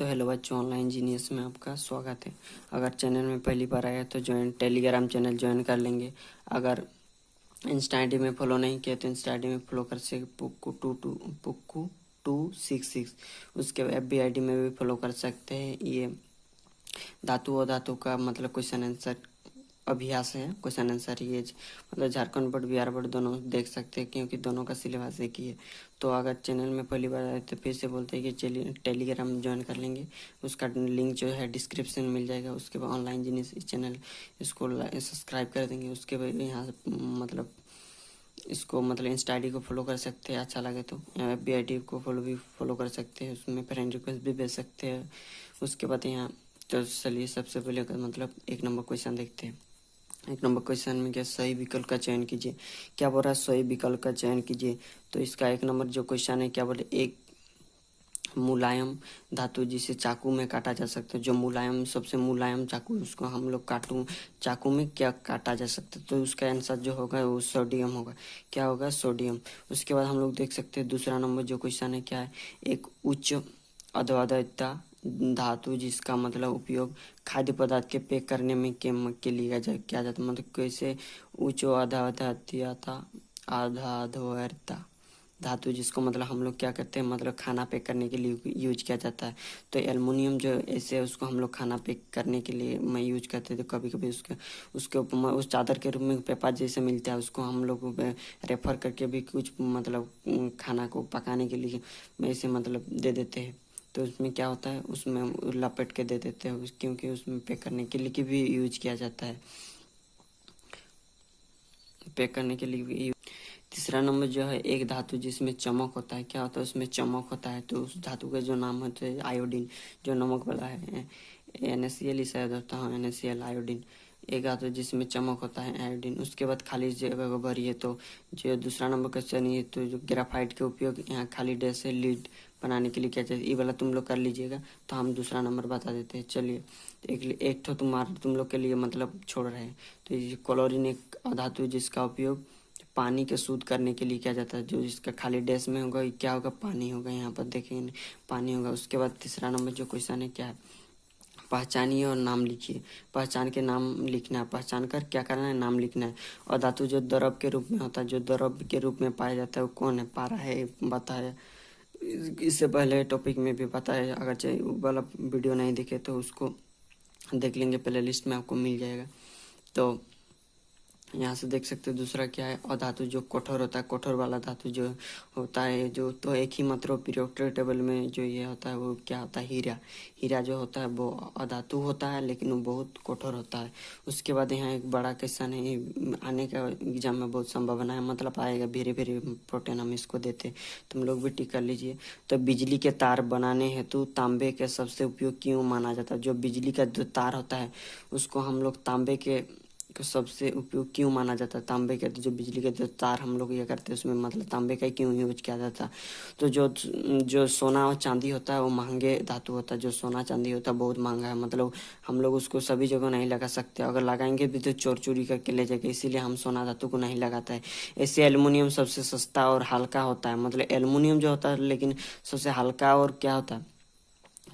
तो हेलो बच्चों, online genius में आपका स्वागत है। अगर चैनल में पहली बार आया तो टेलीग्राम चैनल ज्वाइन कर लेंगे। अगर इंस्टा आई डी में फॉलो नहीं किया तो इंस्टा आई डी में फॉलो कर से पुक्कू 266। उसके FB ID में भी फॉलो कर सकते हैं। ये धातु और धातु का मतलब क्वेश्चन आंसर अभ्यास है। क्वेश्चन आंसर ये मतलब झारखंड बोर्ड बिहार बोर्ड दोनों देख सकते हैं, क्योंकि दोनों का सिलेबस एक ही है। तो अगर चैनल में पहली बार आए तो फिर से बोलते हैं कि चलिए टेलीग्राम ज्वाइन कर लेंगे। उसका लिंक जो है डिस्क्रिप्शन में मिल जाएगा। उसके बाद ऑनलाइन जीनियस चैनल इसको सब्सक्राइब कर देंगे। उसके बाद यहाँ मतलब इसको मतलब इंस्टा आई डी को फॉलो कर सकते हैं, अच्छा लगे तो FB ID को फॉलो कर सकते हैं। उसमें फ्रेंड रिक्वेस्ट भी भेज सकते हैं। उसके बाद यहाँ तो चलिए सबसे पहले मतलब 1 नंबर क्वेश्चन देखते हैं। 1 नंबर क्वेश्चन में क्या सही विकल्प का चयन कीजिए। क्या बोल रहा है? सही विकल्प का चयन कीजिए। तो इसका 1 नंबर जो क्वेश्चन है क्या बोले, एक मुलायम धातु जिसे चाकू में काटा जा सकता है। जो मुलायम सबसे मुलायम चाकू उसको हम लोग चाकू में क्या काटा जा सकता है। तो उसका आंसर जो होगा वो सोडियम होगा। क्या होगा? सोडियम। उसके बाद हम लोग देख सकते हैं दूसरा नंबर जो क्वेश्चन है क्या है, एक उच्च अद्वादयता धातु जिसका मतलब उपयोग खाद्य पदार्थ के पैक करने में के लिए किया जाता है। मतलब कैसे उच्च अधाधता धातु जिसको मतलब हम लोग क्या करते हैं, मतलब खाना पैक करने के लिए यूज किया जाता है। तो एल्युमिनियम जो ऐसे उसको हम लोग खाना पैक करने के लिए मैं यूज करते थे। कभी कभी उसके ऊपर उस चादर के रूप में पेपर जैसे मिलता है, उसको हम लोग रेफर करके भी कुछ मतलब खाना को पकाने के लिए ऐसे मतलब दे देते हैं। तो उसमें क्या होता है, उसमें लपेट के दे देते हैं क्योंकि उसमें पैक करने के लिए भी यूज किया जाता है। पैक करने के लिए भी। तीसरा नंबर जो है एक धातु जिसमें चमक होता है। क्या होता है? उसमें चमक होता है। तो उस धातु का जो नाम होता है आयोडीन, जो नमक वाला है NaCl ही शायद होता है। NaCl आयोडीन एक धातु जिसमें चमक होता है आयोडीन। उसके बाद खाली जगह को भरिए। तो जो दूसरा नंबर क्वेश्चन है तो जो ग्राफाइट के उपयोग यहाँ खाली डैश है लीड बनाने के लिए क्या चाहिए, ये वाला तुम लोग कर लीजिएगा। तो हम दूसरा नंबर बता देते हैं। चलिए एक तो तुम लोग के लिए मतलब छोड़ रहे हैं। तो ये क्लोरीन एक धातु जिसका उपयोग पानी के शुद्ध करने के लिए किया जाता है। जो इसका खाली डैश में होगा क्या होगा? पानी होगा। यहाँ पर देखेंगे पानी होगा। उसके बाद तीसरा नंबर जो क्वेश्चन है क्या है, पहचानिए और नाम लिखिए। पहचान के नाम लिखना है, पहचान कर क्या करना है, नाम लिखना है। और धातु जो द्रव के रूप में होता है, जो द्रव के रूप में पाया जाता है वो कौन है? पारा है, बताया। इससे पहले टॉपिक में भी बताया। अगर चाहिए वाला वीडियो नहीं दिखे तो उसको देख लेंगे, प्ले लिस्ट में आपको मिल जाएगा। तो यहाँ से देख सकते हो दूसरा क्या है, अधातु जो कठोर होता है। कठोर वाला धातु जो होता है जो तो एक ही मतलब पीरियोडिक टेबल में जो ये होता है वो क्या होता है, हीरा। हीरा जो होता है वो अधातु होता है, लेकिन वो बहुत कठोर होता है। उसके बाद यहाँ एक बड़ा क्वेश्चन है, आने का एग्जाम में बहुत संभावना है, मतलब आएगा। वेरी वेरी इंपॉर्टेंट, हम इसको देते, तुम लोग भी टिक कर लीजिए। तो बिजली के तार बनाने हेतु तांबे के सबसे उपयोग क्यों माना जाता है? जो बिजली का जो तार होता है उसको हम लोग तांबे के सबसे उपयोग क्यों माना जाता है? तांबे के जो बिजली के जो तार हम लोग ये करते हैं उसमें मतलब तांबे का क्यों यूज किया जाता है? तो जो सोना और चांदी होता है वो महंगे धातु होता है। जो सोना चांदी होता है बहुत महंगा है, मतलब हम लोग उसको सभी जगह नहीं लगा सकते। अगर लगाएंगे भी तो चोर चोरी करके ले जाएंगे, इसीलिए हम सोना धातु को नहीं लगाता है। ऐसे एल्युमिनियम सबसे सस्ता और हल्का होता है। मतलब एल्युमिनियम जो होता है लेकिन सबसे हल्का और क्या होता है,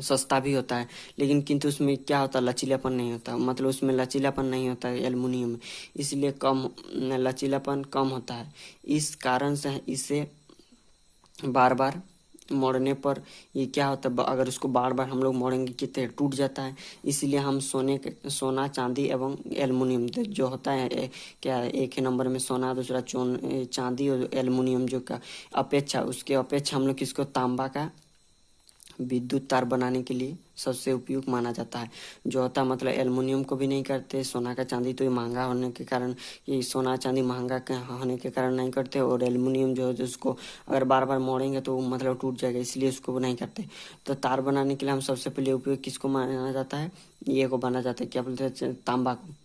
सस्ता भी होता है। लेकिन किंतु उसमें क्या होता है, लचीलापन नहीं होता। मतलब उसमें लचीलापन नहीं होता है एल्युमिनियम में, इसलिए कम लचीलापन कम होता है। इस कारण से इसे बार बार मोड़ने पर ये क्या होता है, अगर उसको बार बार हम लोग मोड़ेंगे कितने टूट जाता है। इसलिए हम सोना चांदी एवं एल्युमिनियम जो होता है क्या एक ही नंबर में सोना, दूसरा चांदी और एल्युमिनियम जो का अपेक्षा उसके अपेक्षा हम लोग किसको तांबा का विद्युत तार बनाने के लिए सबसे उपयुक्त माना जाता है। जो होता है मतलब एल्युमिनियम को भी नहीं करते, सोना का चांदी तो ये महंगा होने के कारण, ये सोना चांदी महंगा होने के कारण नहीं करते। और एल्युमिनियम जो है उसको अगर बार बार मोड़ेंगे तो मतलब टूट जाएगा, इसलिए उसको नहीं करते। तो तार बनाने के लिए हम सबसे पहले उपयोग किसको माना जाता है, ये को माना जाता है, क्या बोलते हैं, तांबा को।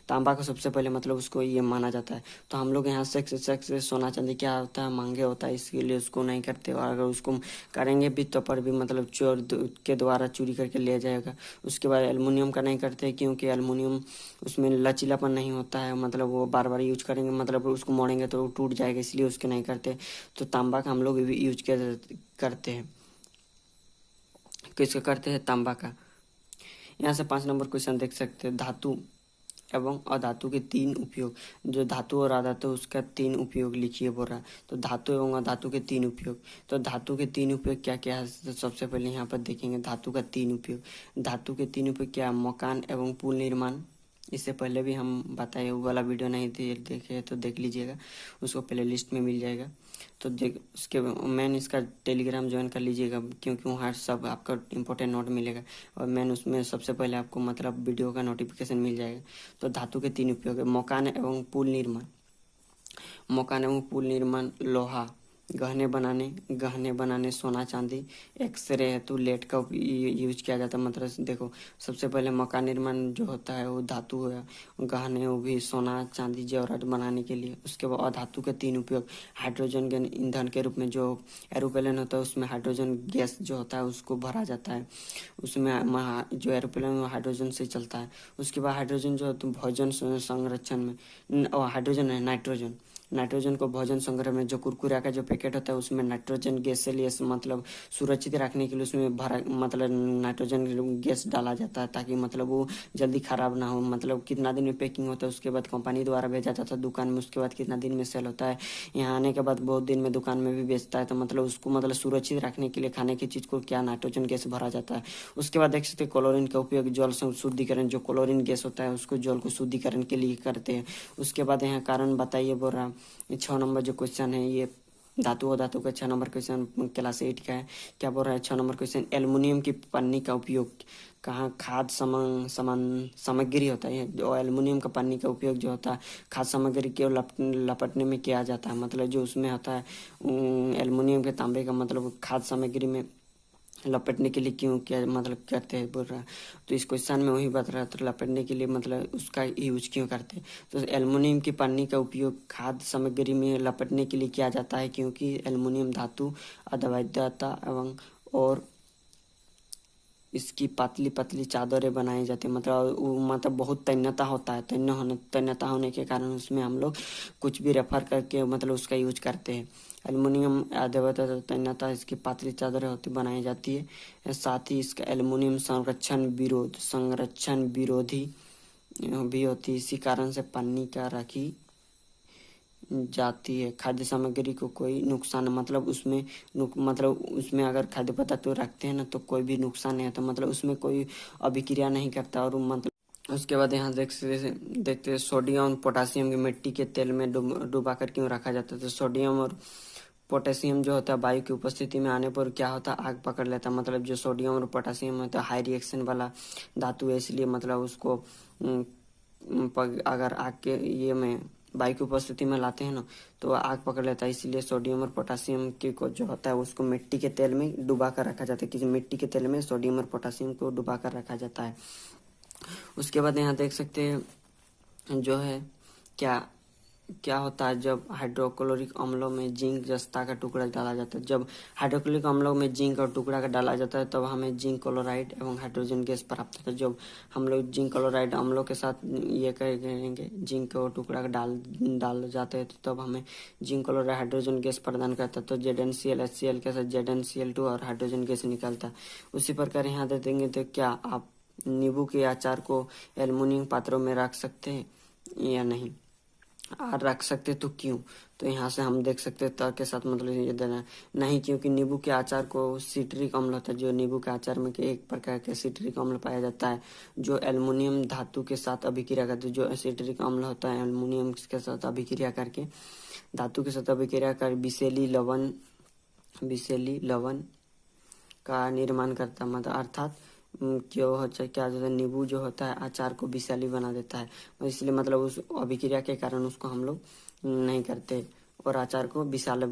तांबा को सबसे पहले मतलब उसको ये माना जाता है। तो हम लोग यहाँ सेक्स सोना चांदी क्या होता है, महंगे होता है, इसके लिए उसको नहीं करते। और अगर उसको करेंगे भी तो पर भी मतलब चोर के द्वारा चोरी करके ले जाएगा। उसके बाद एल्युमिनियम का नहीं करते क्योंकि एल्युमिनियम उसमें लचीलापन नहीं होता है, मतलब वो बार बार यूज करेंगे मतलब उसको मोड़ेंगे तो वो टूट जाएगा, इसलिए उसके नहीं करते। तो तांबा का हम लोग यूज करते हैं। किसका करते हैं? तांबा का। यहाँ से 5 नंबर क्वेश्चन देख सकते हैं, धातु एवं अधातु के 3 उपयोग। जो धातु और अधातु उसका 3 उपयोग लिखिए बोल रहा है। तो धातु एवं अधातु के 3 उपयोग। तो धातु के 3 उपयोग क्या क्या है? तो सबसे पहले यहाँ पर देखेंगे धातु का 3 उपयोग। धातु के 3 उपयोग क्या? मकान एवं पुल निर्माण। इससे पहले भी हम बताए, वो वाला वीडियो नहीं देखे तो देख लीजिएगा, उसको प्ले लिस्ट में मिल जाएगा। तो देख उसके मैन इसका टेलीग्राम ज्वाइन कर लीजिएगा, क्योंकि वहाँ सब आपका इंपॉर्टेंट नोट मिलेगा और मैन उसमें सबसे पहले आपको मतलब वीडियो का नोटिफिकेशन मिल जाएगा। तो धातु के 3 उपयोग है। मकान एवं पुल निर्माण। मकान एवं पुल निर्माण, लोहा, गहने बनाने सोना चांदी, एक्सरे हेतु लेड का यूज किया जाता है। मतलब देखो, सबसे पहले मकान निर्माण जो होता है वो धातु है, गहने वो भी सोना चांदी जेवरात बनाने के लिए। उसके बाद अधातु के 3 उपयोग, हाइड्रोजन के ईंधन के रूप में जो एरोप्लेन होता है उसमें हाइड्रोजन गैस जो होता है उसको भरा जाता है, उसमें जो एरोप्लेन वो हाइड्रोजन से चलता है। उसके बाद हाइड्रोजन जो भोजन संरक्षण में, हाइड्रोजन है नाइट्रोजन को भोजन संग्रह में, जो कुरकुरा का जो पैकेट होता है उसमें नाइट्रोजन गैस से लिए मतलब सुरक्षित रखने के लिए उसमें भरा मतलब नाइट्रोजन गैस डाला जाता है, ताकि मतलब वो जल्दी खराब ना हो। मतलब कितना दिन में पैकिंग होता है, उसके बाद कंपनी द्वारा भेजा जाता है दुकान में, उसके बाद कितना दिन में सेल होता है, यहाँ आने के बाद बहुत दिन में दुकान में भी बेचता है। तो मतलब उसको मतलब सुरक्षित रखने के लिए खाने की चीज़ को क्या नाइट्रोजन गैस भरा जाता है। उसके बाद देख सकते हैं क्लोरीन का उपयोग, जल शुद्धिकरण, जो क्लोरीन गैस होता है उसको जल को शुद्धिकरण के लिए करते हैं। उसके बाद यहाँ कारण बताइए बोल रहा। 6 नंबर जो क्वेश्चन है ये धातु और धातु का 6 नंबर क्वेश्चन क्लास 8 का है। क्या बोल रहा है 6 नंबर क्वेश्चन? एल्युमिनियम की पन्नी का उपयोग कहाँ? खाद्य सामग्री होता है, जो एल्युमिनियम का पन्नी का उपयोग जो होता है खाद्य सामग्री के लपटने में किया जाता है। मतलब जो उसमें होता है एल्युमिनियम के तांबे का, मतलब खाद्य सामग्री में लपेटने के लिए क्यों क्या मतलब करते हैं बोल रहा है। तो इस क्वेश्चन में वही बता रहा था, लपेटने के लिए मतलब उसका यूज क्यों करते हैं। तो एल्युमिनियम की पन्नी का उपयोग खाद्य सामग्री में लपेटने के लिए किया जाता है, क्योंकि एल्युमिनियम धातु अद्वितीयता एवं और इसकी पतली पतली चादरें बनाई जाती है। मतलब बहुत तन्यता होता है, तन्यता होने के कारण उसमें हम लोग कुछ भी रेफर करके मतलब उसका यूज करते हैं। एल्युमिनियम अद्वितीयता तन्यता इसकी पतली चादरें होती बनाई जाती है। साथ ही इसका एल्युमिनियम संरक्षण विरोधी भी होती है। इसी कारण से पन्नी का रखी जाती है। खाद्य सामग्री को कोई नुकसान मतलब उसमें अगर खाद्य पदार्थ रखते हैं ना तो कोई भी नुकसान नहीं होता, मतलब उसमें कोई अभिक्रिया नहीं करता। और मतलब उसके बाद यहाँ देखते हैं सोडियम पोटासियम की मिट्टी के तेल में डुबा कर क्यों रखा जाता है। तो सोडियम और पोटेशियम जो होता है वायु की उपस्थिति में आने पर क्या होता है? आग पकड़ लेता है। मतलब जो सोडियम और पोटेशियम होता है हाई रिएक्शन वाला धातु है, इसलिए मतलब उसको अगर आग के ये में वायु की उपस्थिति में लाते हैं ना तो आग पकड़ लेता है। इसलिए सोडियम और पोटेशियम की को जो होता है उसको मिट्टी के तेल में डुबा कर रखा जाता है, किसी मिट्टी के तेल में सोडियम और पोटेशियम को डुबा कर रखा जाता है। उसके बाद यहाँ देख सकते हैं जो है क्या होता है जब हाइड्रोक्लोरिक अम्लों में जिंक जस्ता का टुकड़ा डाला जाता है। जब हाइड्रोक्लोरिक अम्लों में जिंक और टुकड़ा का डाला जाता है तब हमें जिंक क्लोराइड एवं हाइड्रोजन गैस प्राप्त होता है। जब हम लोग जिंक क्लोराइड अम्लों के साथ ये करेंगे, जिंक और टुकड़ा का डाल जाते हैं, तो तब हमें जिंक क्लोराइड हाइड्रोजन गैस प्रदान करता है। तो ZnCl HCl के साथ ZnCl2 और हाइड्रोजन गैस निकलता है। उसी प्रकार यहाँ दे देंगे। तो क्या आप नींबू के अचार को एल्युमिनियम पात्रों में रख सकते हैं या नहीं? रख सकते तो क्यों? तो यहाँ से हम देख सकते हैं तर्क के साथ मतलब ये देना नहीं, क्योंकि नींबू के अचार को सिट्रिक अम्ल होता है, जो नींबू के अचार में एक प्रकार के सिट्रिक अम्ल पाया जाता है जो एल्युमिनियम धातु के साथ अभिक्रिया करते हैं। जो सिट्रिक अम्ल होता है एल्युमिनियम के साथ अभिक्रिया करके धातु के साथ अभिक्रिया कर विषैली लवण का निर्माण करता है। मतलब अर्थात क्या होता है नींबू जो होता है अचार को विषैली बना देता है, इसलिए मतलब उस अभिक्रिया के कारण उसको हम लोग नहीं करते और अचार को विशाल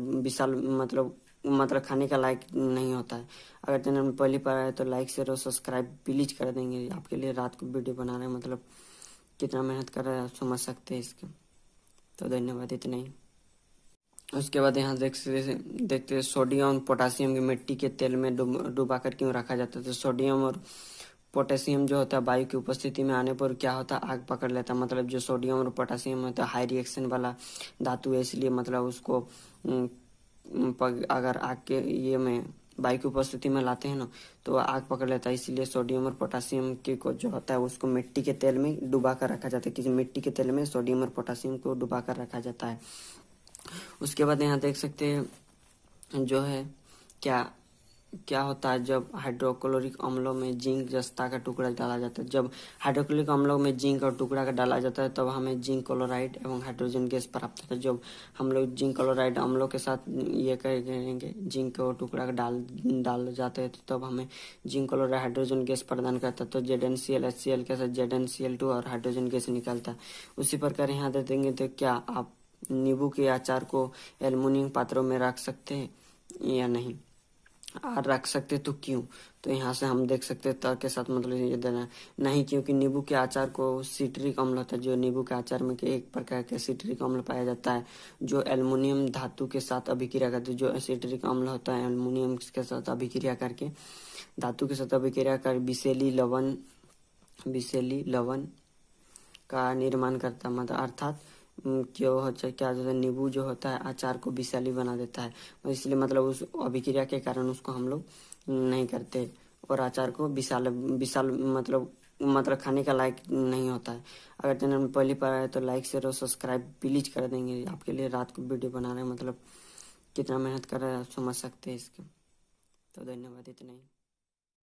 मतलब खाने का लायक नहीं होता है। अगर चैनल में पहली बार आए तो लाइक शेयर और सब्सक्राइब प्लीज कर देंगे। आपके लिए रात को वीडियो बना रहे हैं, मतलब कितना मेहनत कर रहे हैं आप समझ सकते हैं इसके। तो धन्यवाद, इतना ही। उसके बाद यहाँ देखते हैं सोडियम पोटासियम की मिट्टी के तेल में डुबा कर क्यों रखा जाता है। तो सोडियम और पोटेशियम जो होता है वायु की उपस्थिति में आने पर क्या होता है? आग पकड़ लेता है। मतलब जो सोडियम और पोटेशियम होता है हाई रिएक्शन वाला धातु है, इसलिए मतलब उसको अगर आग के ये में वायु की उपस्थिति में लाते हैं ना तो आग पकड़ लेता है। इसीलिए सोडियम और पोटासियम की को जो होता है उसको मिट्टी के तेल में डुबा कर रखा जाता है। किसी मिट्टी के तेल में सोडियम और पोटासियम को डुबा कर रखा जाता है। उसके बाद यहाँ देख सकते हैं जो है क्या क्या होता है जब हाइड्रोक्लोरिक अम्लों में जिंक जस्ता का टुकड़ा डाला जाता है। जब हाइड्रोक्लोरिक अम्लों में जिंक और टुकड़ा का डाला जाता है तब हमें जिंक क्लोराइड एवं हाइड्रोजन गैस प्राप्त होता है। जब हम लोग जिंक क्लोराइड अम्लों के साथ ये करेंगे जिंक और टुकड़ा का डाल जाते हैं तो तब हमें जिंक क्लोराइड हाइड्रोजन गैस प्रदान करता है। तो ZnCl HCl के साथ ZnCl2 और हाइड्रोजन गैस निकलता है। उसी प्रकार यहाँ दे देंगे तो क्या आप नींबू के अचार को एल्युमिनियम पात्रों में रख सकते हैं या नहीं, रख सकते तो क्यों। तो यहाँ से हम देख सकते हैं तर्क के साथ मतलब ये देना नहीं, क्योंकि नींबू के अचार को सिट्रिक अम्ल होता है। जो नींबू के अचार में एक प्रकार का सिट्रिक अम्ल पाया जाता है जो एल्युमिनियम धातु के साथ अभिक्रिया करते हैं। जो सिट्रिक अम्ल होता है एल्युमिनियम के साथ अभिक्रिया करके धातु के साथ अभिक्रिया कर विषैली लवण का निर्माण करता है। मतलब अर्थात क्यों होता है क्या होता है नींबू जो होता है अचार को विषैली बना देता है। इसलिए मतलब उस अभिक्रिया के कारण उसको हम लोग नहीं करते और अचार को विशाल विशाल मतलब खाने का लायक नहीं होता है। अगर चैनल में पहली बार आए तो लाइक शेयर और सब्सक्राइब प्लीज कर देंगे। आपके लिए रात को वीडियो बना रहे हैं, मतलब कितना मेहनत कर रहे हैं आप समझ सकते हैं इसके। तो धन्यवाद, इतना ही।